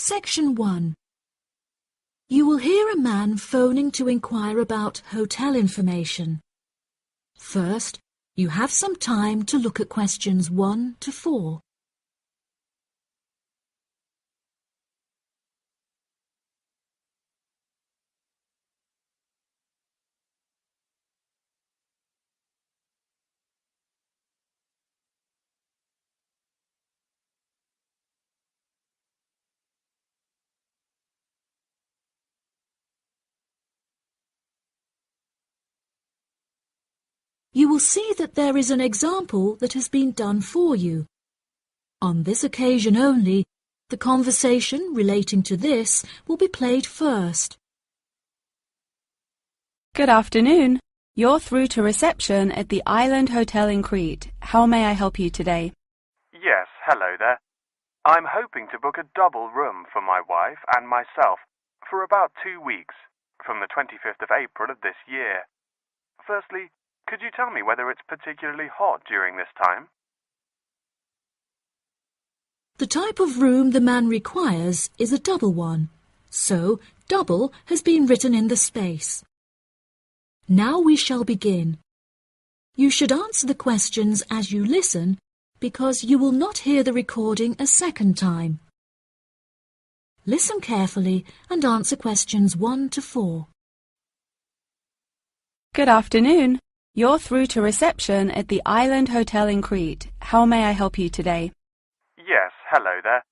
Section 1. You will hear a man phoning to inquire about hotel information. First, you have some time to look at questions 1 to 4. You will see that there is an example that has been done for you. On this occasion only, the conversation relating to this will be played first. Good afternoon. You're through to reception at the Island Hotel in Crete. How may I help you today? Yes, hello there. I'm hoping to book a double room for my wife and myself for about 2 weeks, from the 25th of April of this year. Firstly, could you tell me whether it's particularly hot during this time? The type of room the man requires is a double one, so double has been written in the space. Now we shall begin. You should answer the questions as you listen, because you will not hear the recording a second time. Listen carefully and answer questions 1 to 4. Good afternoon. You're through to reception at the Island Hotel in Crete. How may I help you today? Yes, hello there.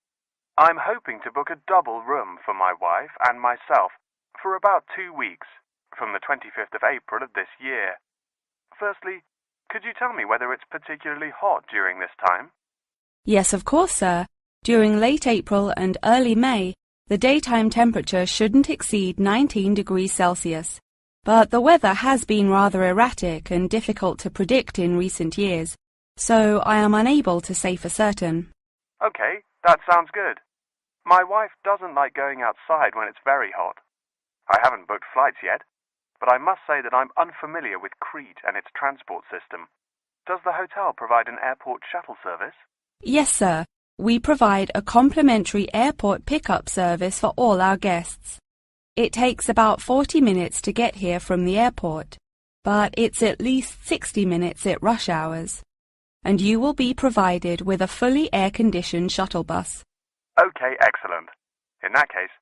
I'm hoping to book a double room for my wife and myself for about 2 weeks, from the 25th of April of this year. Firstly, could you tell me whether it's particularly hot during this time? Yes, of course, sir. During late April and early May, the daytime temperature shouldn't exceed 19 degrees Celsius. But the weather has been rather erratic and difficult to predict in recent years, so I am unable to say for certain. Okay, that sounds good. My wife doesn't like going outside when it's very hot. I haven't booked flights yet, but I must say that I'm unfamiliar with Crete and its transport system. Does the hotel provide an airport shuttle service? Yes, sir. We provide a complimentary airport pickup service for all our guests. It takes about 40 minutes to get here from the airport, but it's at least 60 minutes at rush hours. And you will be provided with a fully air-conditioned shuttle bus. Okay, excellent. In that case,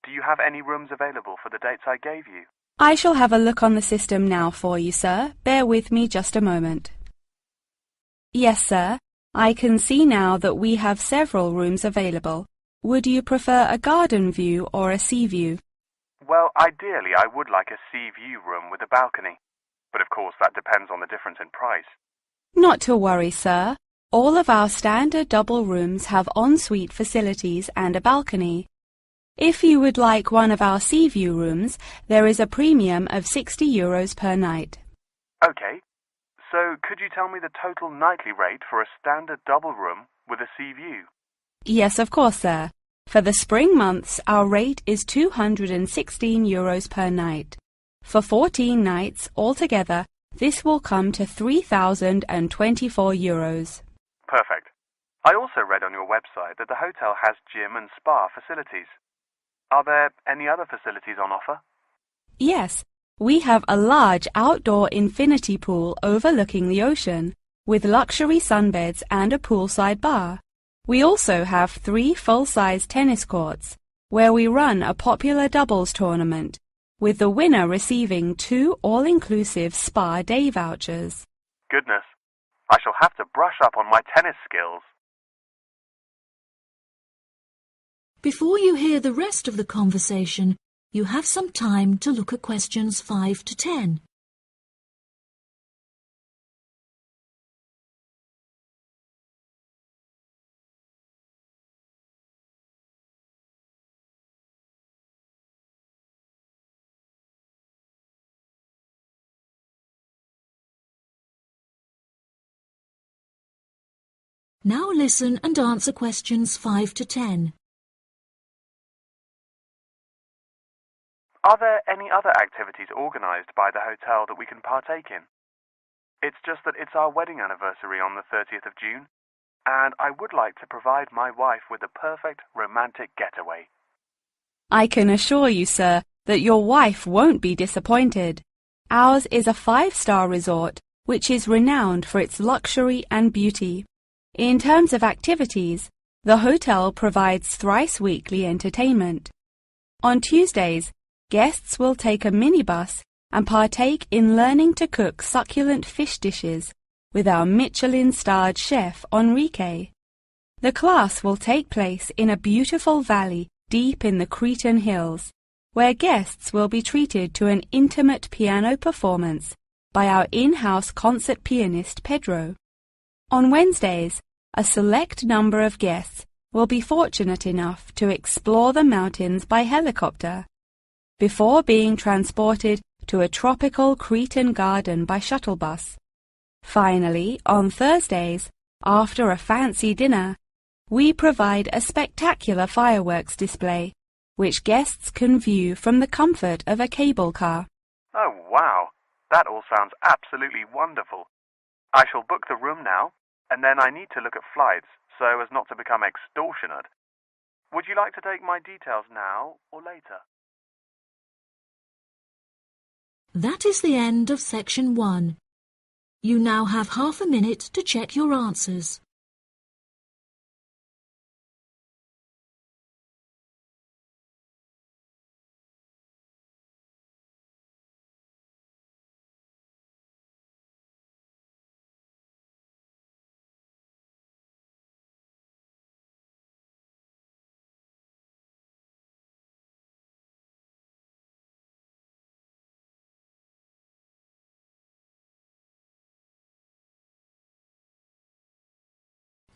do you have any rooms available for the dates I gave you? I shall have a look on the system now for you, sir. Bear with me just a moment. Yes, sir. I can see now that we have several rooms available. Would you prefer a garden view or a sea view? Well, ideally I would like a sea view room with a balcony, but of course that depends on the difference in price. Not to worry, sir. All of our standard double rooms have ensuite facilities and a balcony. If you would like one of our sea view rooms, there is a premium of €60 per night. Okay, so could you tell me the total nightly rate for a standard double room with a sea view? Yes, of course, sir. For the spring months, our rate is €216 per night. For 14 nights altogether, this will come to €3,024. Perfect. I also read on your website that the hotel has gym and spa facilities. Are there any other facilities on offer? Yes, we have a large outdoor infinity pool overlooking the ocean, with luxury sunbeds and a poolside bar. We also have 3 full-size tennis courts, where we run a popular doubles tournament, with the winner receiving 2 all-inclusive spa day vouchers. Goodness, I shall have to brush up on my tennis skills. Before you hear the rest of the conversation, you have some time to look at questions 5 to 10. Now listen and answer questions 5 to 10. Are there any other activities organised by the hotel that we can partake in? It's just that it's our wedding anniversary on the 30th of June, and I would like to provide my wife with a perfect romantic getaway. I can assure you, sir, that your wife won't be disappointed. Ours is a 5-star resort, which is renowned for its luxury and beauty. In terms of activities, the hotel provides thrice-weekly entertainment. On Tuesdays, guests will take a minibus and partake in learning to cook succulent fish dishes with our Michelin-starred chef Enrique. The class will take place in a beautiful valley deep in the Cretan hills, where guests will be treated to an intimate piano performance by our in-house concert pianist Pedro. On Wednesdays, a select number of guests will be fortunate enough to explore the mountains by helicopter, before being transported to a tropical Cretan garden by shuttle bus. Finally, on Thursdays, after a fancy dinner, we provide a spectacular fireworks display, which guests can view from the comfort of a cable car. Oh, wow! That all sounds absolutely wonderful. I shall book the room now, and then I need to look at flights so as not to become extortionate. Would you like to take my details now or later? That is the end of section 1. You now have half a minute to check your answers.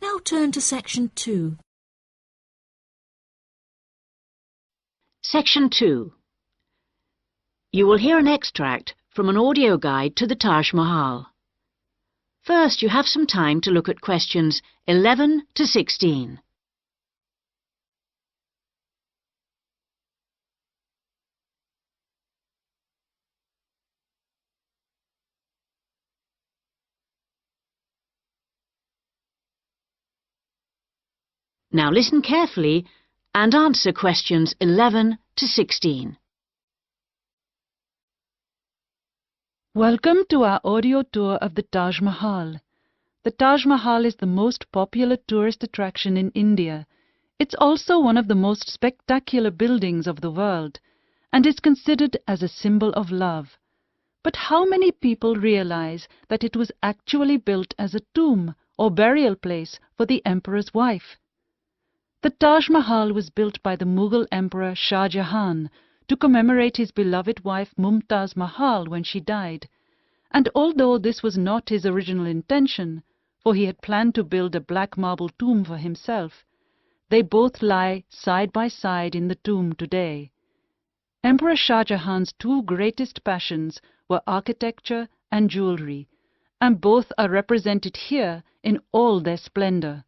Now turn to section 2. Section 2. You will hear an extract from an audio guide to the Taj Mahal. First, you have some time to look at questions 11 to 16. Now listen carefully and answer questions 11 to 16. Welcome to our audio tour of the Taj Mahal. The Taj Mahal is the most popular tourist attraction in India. It's also one of the most spectacular buildings of the world and is considered as a symbol of love. But how many people realize that it was actually built as a tomb or burial place for the emperor's wife? The Taj Mahal was built by the Mughal Emperor Shah Jahan to commemorate his beloved wife Mumtaz Mahal when she died. And although this was not his original intention, for he had planned to build a black marble tomb for himself, they both lie side by side in the tomb today. Emperor Shah Jahan's two greatest passions were architecture and jewelry, and both are represented here in all their splendor.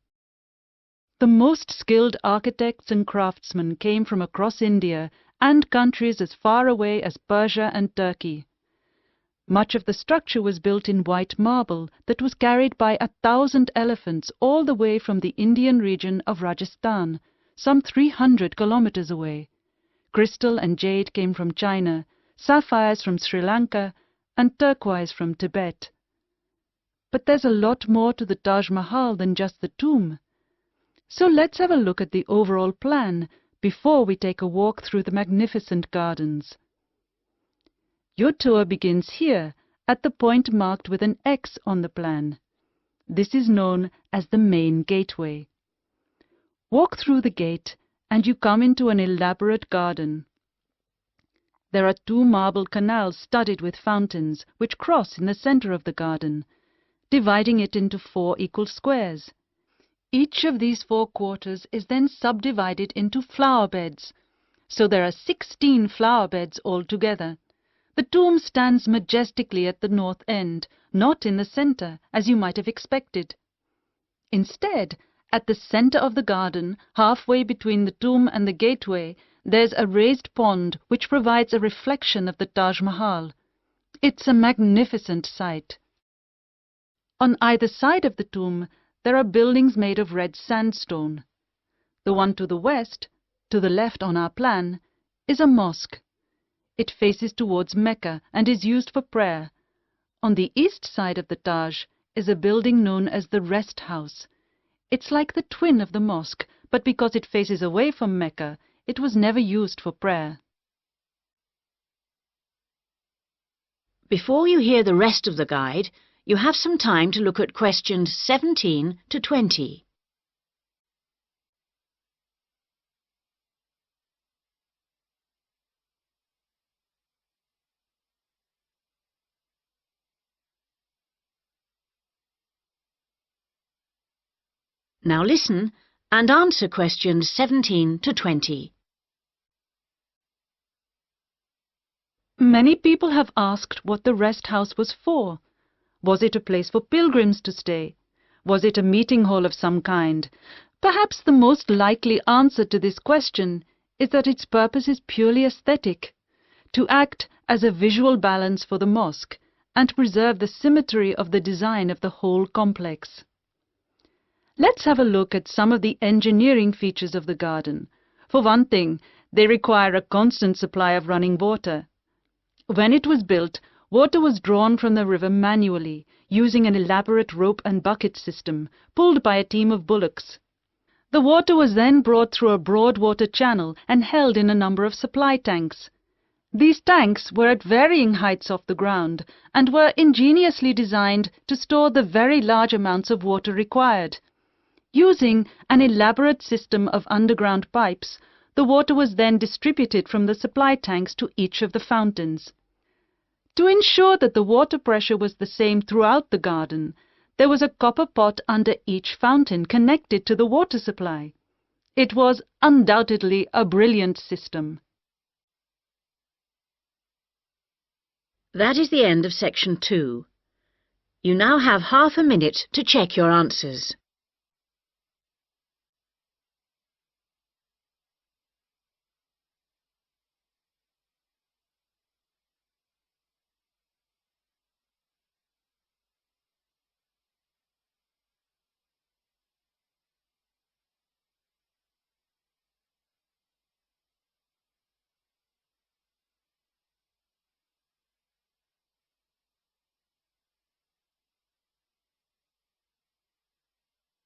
The most skilled architects and craftsmen came from across India and countries as far away as Persia and Turkey. Much of the structure was built in white marble that was carried by 1,000 elephants all the way from the Indian region of Rajasthan, some 300 kilometers away. Crystal and jade came from China, sapphires from Sri Lanka, and turquoise from Tibet. But there's a lot more to the Taj Mahal than just the tomb. So let's have a look at the overall plan before we take a walk through the magnificent gardens. Your tour begins here at the point marked with an X on the plan. This is known as the main gateway. Walk through the gate and you come into an elaborate garden. There are 2 marble canals studded with fountains which cross in the center of the garden, dividing it into 4 equal squares. Each of these 4 quarters is then subdivided into flower beds, so there are 16 flower beds altogether. The tomb stands majestically at the north end, not in the center, as you might have expected. Instead, at the center of the garden, halfway between the tomb and the gateway, there's a raised pond which provides a reflection of the Taj Mahal. It's a magnificent sight. On either side of the tomb, there are buildings made of red sandstone. The one to the west, to the left on our plan, is a mosque. It faces towards Mecca and is used for prayer. On the east side of the Taj is a building known as the Rest House. It's like the twin of the mosque, but because it faces away from Mecca, it was never used for prayer. Before you hear the rest of the guide, you have some time to look at questions 17 to 20. Now listen and answer questions 17 to 20. Many people have asked what the rest house was for. Was it a place for pilgrims to stay? Was it a meeting hall of some kind? Perhaps the most likely answer to this question is that its purpose is purely aesthetic, to act as a visual balance for the mosque and preserve the symmetry of the design of the whole complex. Let's have a look at some of the engineering features of the garden. For one thing, they require a constant supply of running water. When it was built, water was drawn from the river manually, using an elaborate rope and bucket system, pulled by a team of bullocks. The water was then brought through a broad water channel and held in a number of supply tanks. These tanks were at varying heights off the ground and were ingeniously designed to store the very large amounts of water required. Using an elaborate system of underground pipes, the water was then distributed from the supply tanks to each of the fountains. To ensure that the water pressure was the same throughout the garden, there was a copper pot under each fountain connected to the water supply. It was undoubtedly a brilliant system. That is the end of section 2. You now have half a minute to check your answers.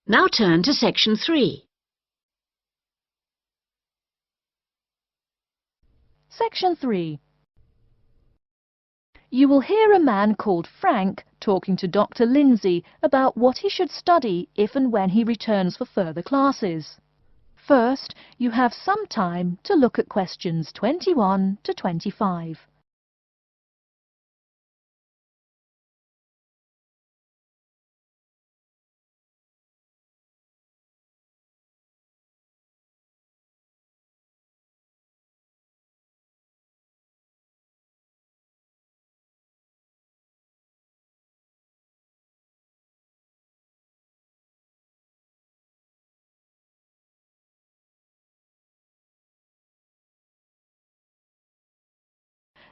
Now turn to section 3. Section 3. You will hear a man called Frank talking to Dr. Lindsay about what he should study if and when he returns for further classes. First, you have some time to look at questions 21 to 25.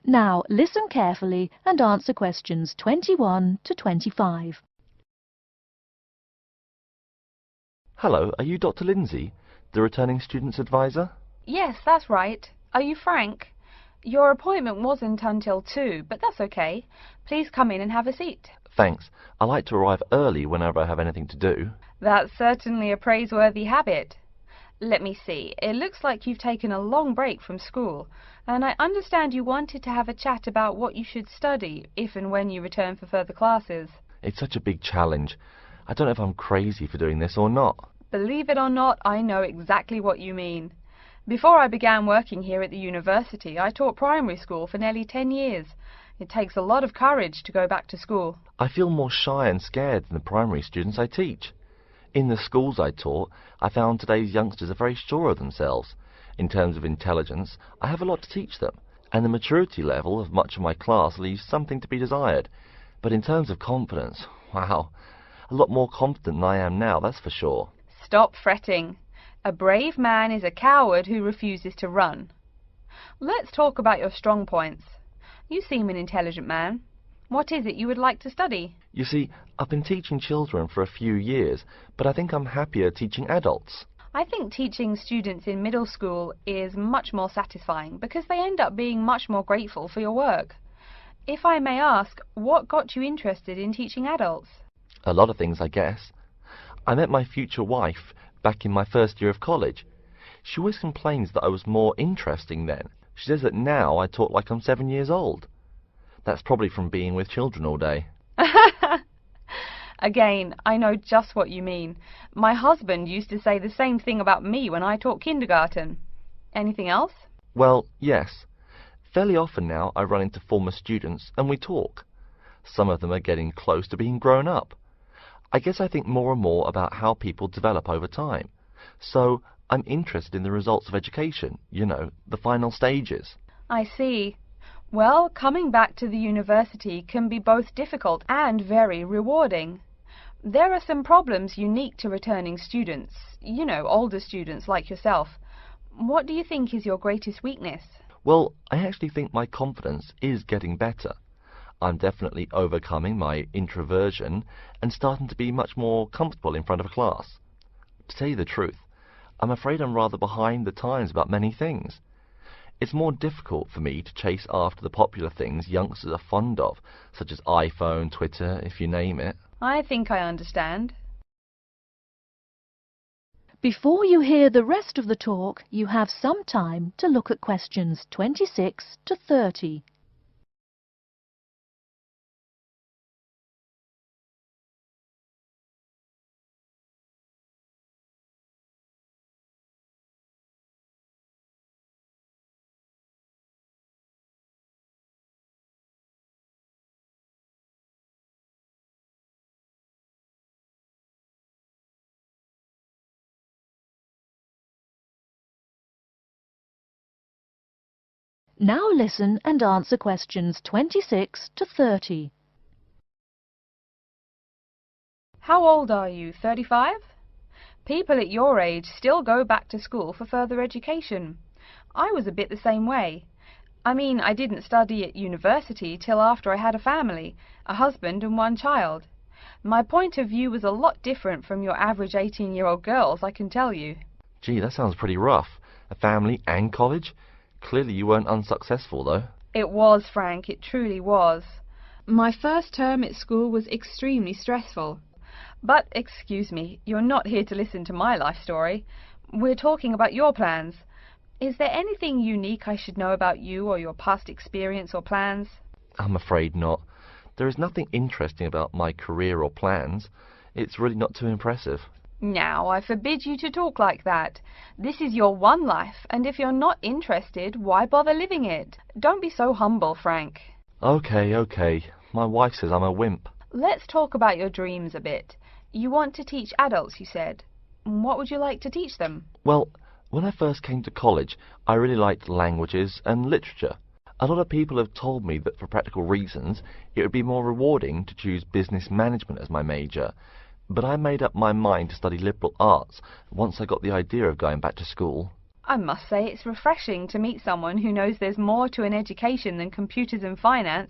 Now listen carefully and answer questions 21 to 25. Hello, are you Dr. Lindsay, the returning student's advisor? Yes, that's right. Are you Frank? Your appointment wasn't until 2, but that's okay. Please come in and have a seat. Thanks. I like to arrive early whenever I have anything to do. That's certainly a praiseworthy habit. Let me see. It looks like you've taken a long break from school, and I understand you wanted to have a chat about what you should study if and when you return for further classes. It's such a big challenge. I don't know if I'm crazy for doing this or not. Believe it or not, I know exactly what you mean. Before I began working here at the university, I taught primary school for nearly 10 years. It takes a lot of courage to go back to school. I feel more shy and scared than the primary students I teach. In the schools I taught, I found today's youngsters are very sure of themselves. In terms of intelligence, I have a lot to teach them, and the maturity level of much of my class leaves something to be desired. But in terms of confidence, wow, a lot more confident than I am now, that's for sure. Stop fretting. A brave man is a coward who refuses to run. Let's talk about your strong points. You seem an intelligent man. What is it you would like to study? You see, I've been teaching children for a few years, but I think I'm happier teaching adults. I think teaching students in middle school is much more satisfying because they end up being much more grateful for your work. If I may ask, what got you interested in teaching adults? A lot of things, I guess. I met my future wife back in my first year of college. She always complains that I was more interesting then. She says that now I talk like I'm 7 years old. That's probably from being with children all day. Again, I know just what you mean. My husband used to say the same thing about me when I taught kindergarten. Anything else? Well, yes. Fairly often now I run into former students and we talk. Some of them are getting close to being grown up. I guess I think more and more about how people develop over time. So I'm interested in the results of education, you know, the final stages. I see. Well, coming back to the university can be both difficult and very rewarding. There are some problems unique to returning students, you know, older students like yourself. What do you think is your greatest weakness? Well, I actually think my confidence is getting better. I'm definitely overcoming my introversion and starting to be much more comfortable in front of a class. To tell you the truth, I'm afraid I'm rather behind the times about many things. It's more difficult for me to chase after the popular things youngsters are fond of, such as iPhone, Twitter, if you name it. I think I understand. Before you hear the rest of the talk, you have some time to look at questions 26 to 30. Now listen and answer questions 26 to 30. How old are you, 35? People at your age still go back to school for further education. I was a bit the same way. I mean, I didn't study at university till after I had a family, a husband and one child. My point of view was a lot different from your average 18-year-old girls, I can tell you. Gee, that sounds pretty rough. A family and college? Clearly you weren't unsuccessful, though. It was, Frank, it truly was. My first term at school was extremely stressful. But, excuse me, you're not here to listen to my life story. We're talking about your plans. Is there anything unique I should know about you or your past experience or plans? I'm afraid not. There is nothing interesting about my career or plans. It's really not too impressive. Now, I forbid you to talk like that. This is your one life, and if you're not interested, why bother living it? Don't be so humble, Frank. Okay. My wife says I'm a wimp. Let's talk about your dreams a bit. You want to teach adults, you said. What would you like to teach them? Well, when I first came to college, I really liked languages and literature. A lot of people have told me that for practical reasons, it would be more rewarding to choose business management as my major. But I made up my mind to study liberal arts once I got the idea of going back to school. I must say it's refreshing to meet someone who knows there's more to an education than computers and finance.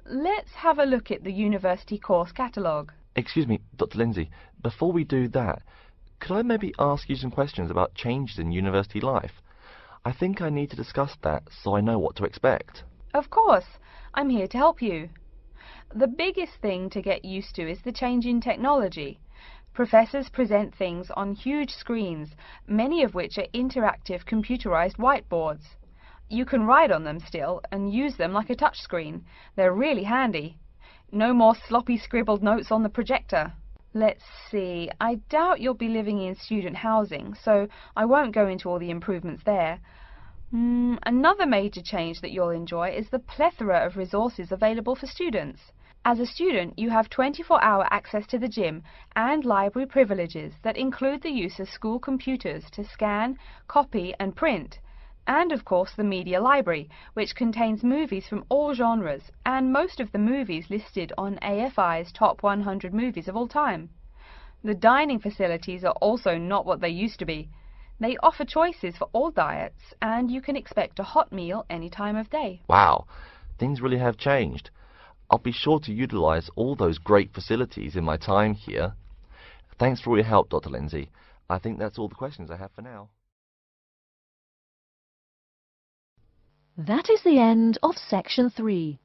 Let's have a look at the university course catalogue. Excuse me, Dr. Lindsay, before we do that, could I maybe ask you some questions about changes in university life? I think I need to discuss that so I know what to expect. Of course, I'm here to help you. The biggest thing to get used to is the change in technology. Professors present things on huge screens, many of which are interactive computerized whiteboards. You can write on them still and use them like a touchscreen. They're really handy. No more sloppy scribbled notes on the projector. Let's see, I doubt you'll be living in student housing, so I won't go into all the improvements there. Another major change that you'll enjoy is the plethora of resources available for students. As a student, you have 24-hour access to the gym and library privileges that include the use of school computers to scan, copy and print, and of course the media library, which contains movies from all genres and most of the movies listed on AFI's top 100 movies of all time. The dining facilities are also not what they used to be. They offer choices for all diets, and you can expect a hot meal any time of day. Wow, things really have changed. I'll be sure to utilize all those great facilities in my time here. Thanks for all your help, Dr. Lindsay. I think that's all the questions I have for now. That is the end of section 3.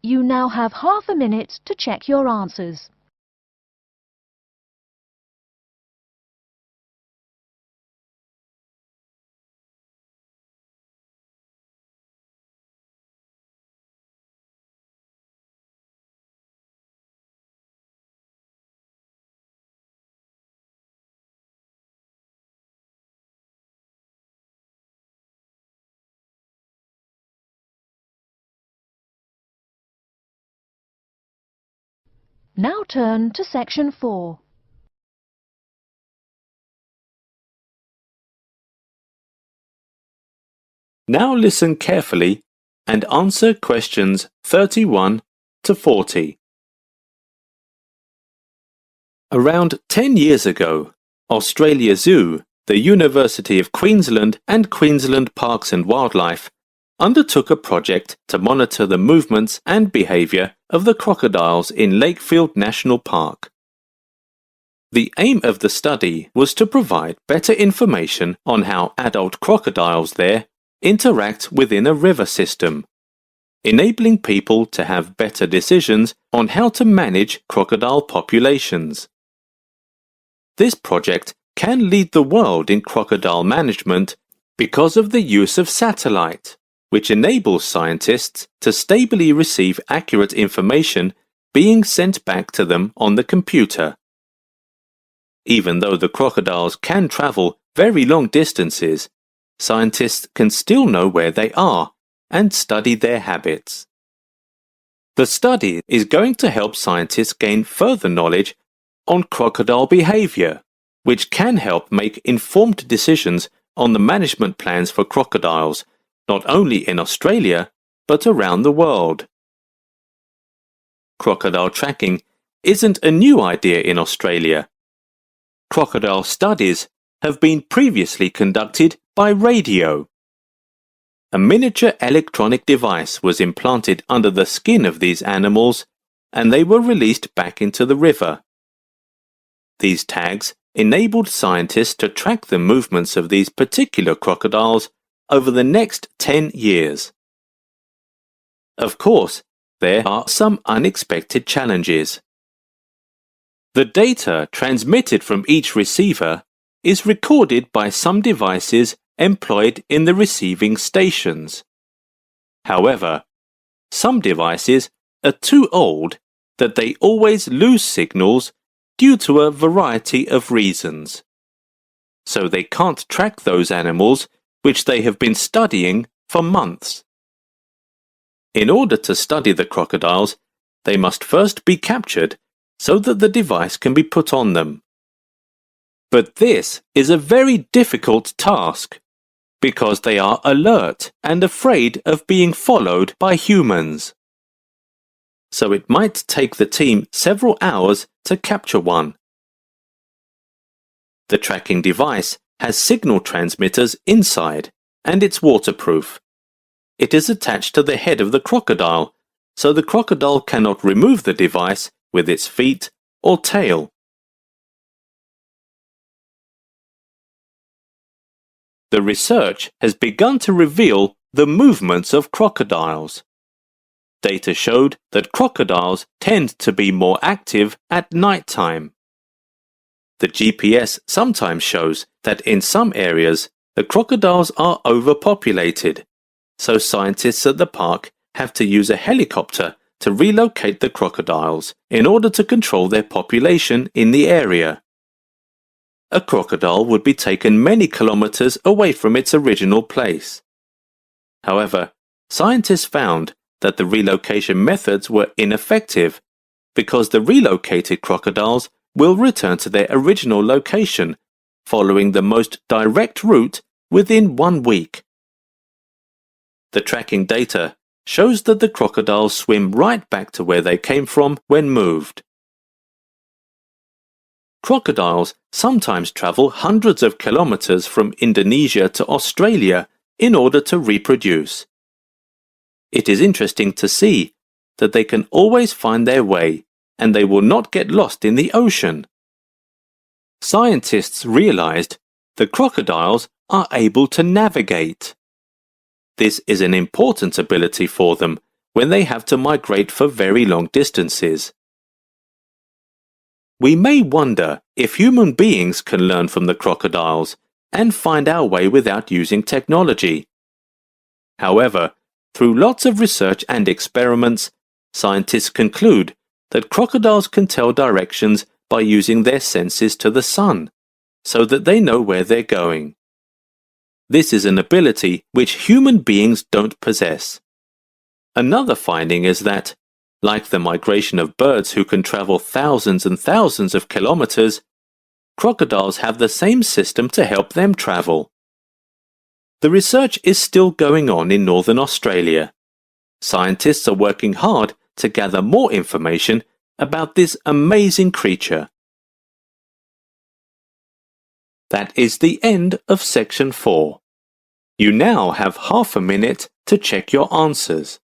You now have half a minute to check your answers. Now turn to section 4. Now listen carefully and answer questions 31 to 40. Around 10 years ago, Australia Zoo, the University of Queensland and Queensland Parks and Wildlife undertook a project to monitor the movements and behaviour of the crocodiles in Lakefield National Park. The aim of the study was to provide better information on how adult crocodiles there interact within a river system, enabling people to have better decisions on how to manage crocodile populations. This project can lead the world in crocodile management because of the use of satellite, which enables scientists to stably receive accurate information being sent back to them on the computer. Even though the crocodiles can travel very long distances, scientists can still know where they are and study their habits. The study is going to help scientists gain further knowledge on crocodile behavior, which can help make informed decisions on the management plans for crocodiles, not only in Australia, but around the world. Crocodile tracking isn't a new idea in Australia. Crocodile studies have been previously conducted by radio. A miniature electronic device was implanted under the skin of these animals, and they were released back into the river. These tags enabled scientists to track the movements of these particular crocodiles over the next 10 years. Of course, there are some unexpected challenges. The data transmitted from each receiver is recorded by some devices employed in the receiving stations. However, some devices are too old that they always lose signals due to a variety of reasons. So they can't track those animals which they have been studying for months. In order to study the crocodiles, they must first be captured so that the device can be put on them. But this is a very difficult task, because they are alert and afraid of being followed by humans. So it might take the team several hours to capture one. The tracking device has signal transmitters inside, and it's waterproof. It is attached to the head of the crocodile, so the crocodile cannot remove the device with its feet or tail. The research has begun to reveal the movements of crocodiles. Data showed that crocodiles tend to be more active at night time. The GPS sometimes shows that in some areas the crocodiles are overpopulated, so scientists at the park have to use a helicopter to relocate the crocodiles in order to control their population in the area. A crocodile would be taken many kilometers away from its original place. However, scientists found that the relocation methods were ineffective because the relocated crocodiles will return to their original location following the most direct route within 1 week. The tracking data shows that the crocodiles swim right back to where they came from when moved. Crocodiles sometimes travel hundreds of kilometers from Indonesia to Australia in order to reproduce. It is interesting to see that they can always find their way and they will not get lost in the ocean. scientists realized that crocodiles are able to navigate. This is an important ability for them when they have to migrate for very long distances. We may wonder if human beings can learn from the crocodiles and find our way without using technology. However, through lots of research and experiments, scientists conclude that crocodiles can tell directions by using their senses to the sun, so that they know where they're going. This is an ability which human beings don't possess. Another finding is that, like the migration of birds who can travel thousands and thousands of kilometers, crocodiles have the same system to help them travel. The research is still going on in Northern Australia. Scientists are working hard to gather more information about this amazing creature. That is the end of section 4. You now have half a minute to check your answers.